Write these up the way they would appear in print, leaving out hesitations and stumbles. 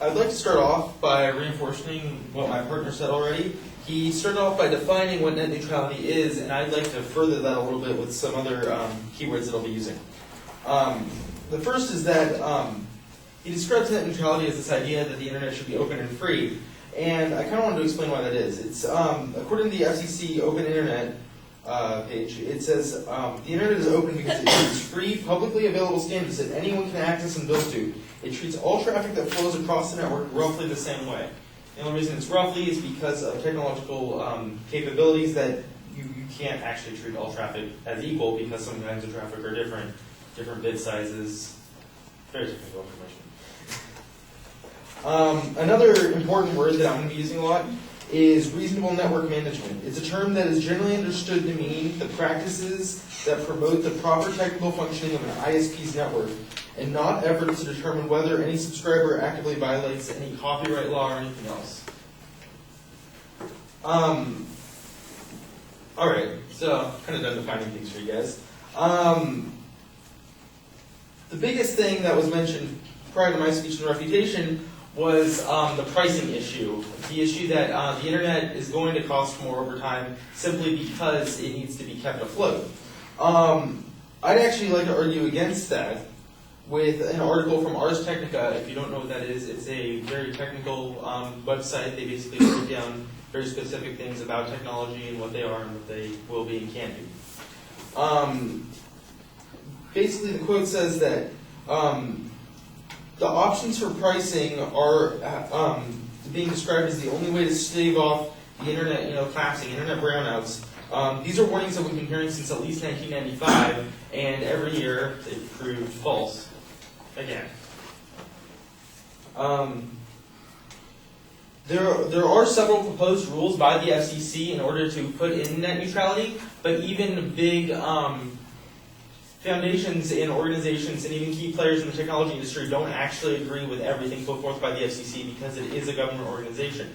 I'd like to start off by reinforcing what my partner said already. He started off by defining what net neutrality is, and I'd like to further that a little bit with some other keywords that I'll be using. The first is that he describes net neutrality as this idea that the internet should be open and free, and I kind of wanted to explain why that is. It's according to the FCC Open Internet page, it says the internet is open because it uses free, publicly available standards that anyone can access and build to. It treats all traffic that flows across the network roughly the same way. The only reason it's roughly is because of technological capabilities that you can't actually treat all traffic as equal because some kinds of traffic are different bit sizes, very technical information. Another important word that I'm going to be using a lot is reasonable network management. It's a term that is generally understood to mean the practices that promote the proper technical functioning of an ISP's network, and not efforts to determine whether any subscriber actively violates any copyright law or anything else. Alright, so kind of done defining things for you guys. The biggest thing that was mentioned prior to my speech and refutation was the pricing issue. The issue that the internet is going to cost more over time simply because it needs to be kept afloat. I'd actually like to argue against that with an article from Ars Technica. If you don't know what that is, it's a very technical website. They basically break down very specific things about technology and what they are and what they will be and can do. Basically, the quote says that the options for pricing are being described as the only way to stave off the internet, collapsing, internet brownouts. These are warnings that we've been hearing since at least 1995, and every year they've proved false again. There are several proposed rules by the FCC in order to put in net neutrality, but even big foundations and organizations and even key players in the technology industry don't actually agree with everything put forth by the FCC because it is a government organization.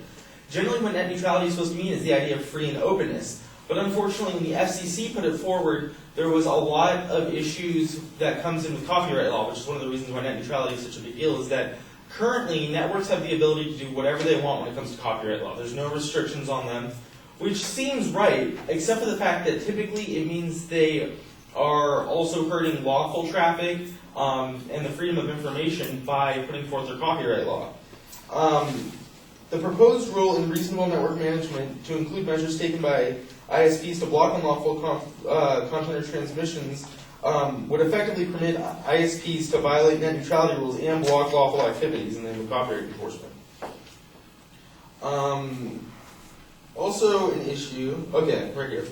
Generally, what net neutrality is supposed to mean is the idea of free and openness. But unfortunately, when the FCC put it forward, there was a lot of issues that comes in with copyright law, which is one of the reasons why net neutrality is such a big deal, is that currently networks have the ability to do whatever they want when it comes to copyright law. There's no restrictions on them, which seems right, except for the fact that typically it means they are also hurting lawful traffic and the freedom of information by putting forth their copyright law. The proposed rule in reasonable network management to include measures taken by ISPs to block unlawful content or transmissions would effectively permit ISPs to violate net neutrality rules and block lawful activities in the name of copyright enforcement. Also an issue, okay, right here.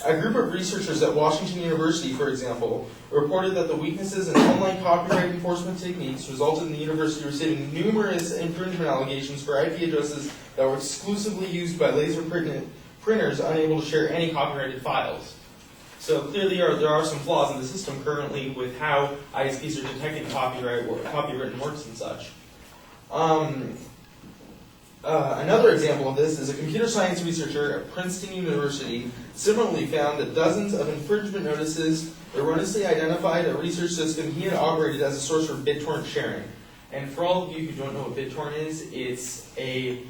A group of researchers at Washington University, for example, reported that the weaknesses in online copyright enforcement techniques resulted in the university receiving numerous infringement allegations for IP addresses that were exclusively used by laser printers unable to share any copyrighted files. So clearly there are some flaws in the system currently with how ISPs are detecting copywritten works and such. Another example of this is a computer science researcher at Princeton University similarly found that dozens of infringement notices erroneously identified a research system he had operated as a source for Bittorrent sharing. And for all of you who don't know what Bittorrent is, it's a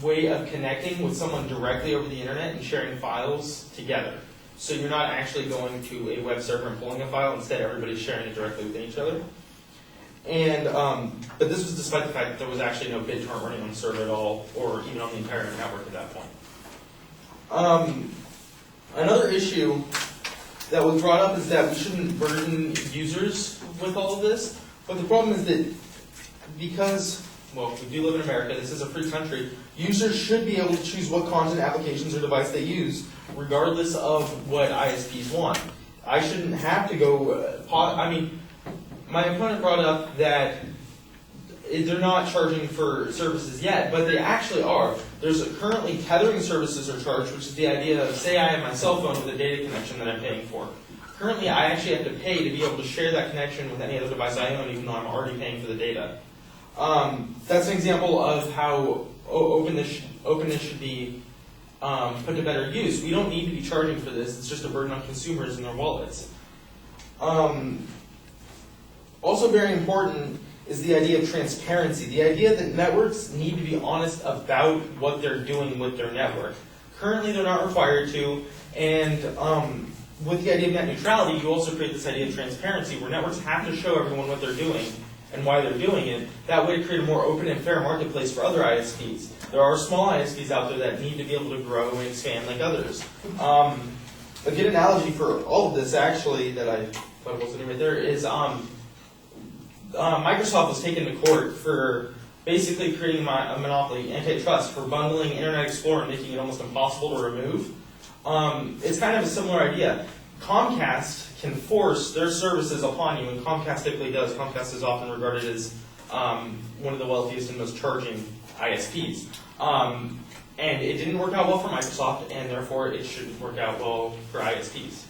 way of connecting with someone directly over the internet and sharing files together. So you're not actually going to a web server and pulling a file, instead everybody's sharing it directly within each other. And but this was despite the fact that there was actually no Bittorrent running on the server at all, or even on the entire network at that point. Another issue that was brought up is that we shouldn't burden users with all of this. But the problem is that because, well, we do live in America, this is a free country, users should be able to choose what content, applications, or device they use, regardless of what ISPs want. I shouldn't have to go, my opponent brought up that they're not charging for services yet, but they actually are. There's currently tethering services are charged, which is the idea of, say I have my cell phone with a data connection that I'm paying for. Currently, I actually have to pay to be able to share that connection with any other device I own, even though I'm already paying for the data. That's an example of how openness should be put to better use. We don't need to be charging for this. It's just a burden on consumers and their wallets. Also very important is the idea of transparency, the idea that networks need to be honest about what they're doing with their network. Currently, they're not required to, and with the idea of net neutrality, you also create this idea of transparency where networks have to show everyone what they're doing and why they're doing it. That way to create a more open and fair marketplace for other ISPs. There are small ISPs out there that need to be able to grow and expand like others. A good analogy for all of this, actually, that I thought wasn't right there, is Microsoft was taken to court for basically creating a monopoly, antitrust, for bundling Internet Explorer and making it almost impossible to remove. It's kind of a similar idea. Comcast can force their services upon you, and Comcast typically does. Comcast is often regarded as one of the wealthiest and most charging ISPs. And it didn't work out well for Microsoft, and therefore it shouldn't work out well for ISPs.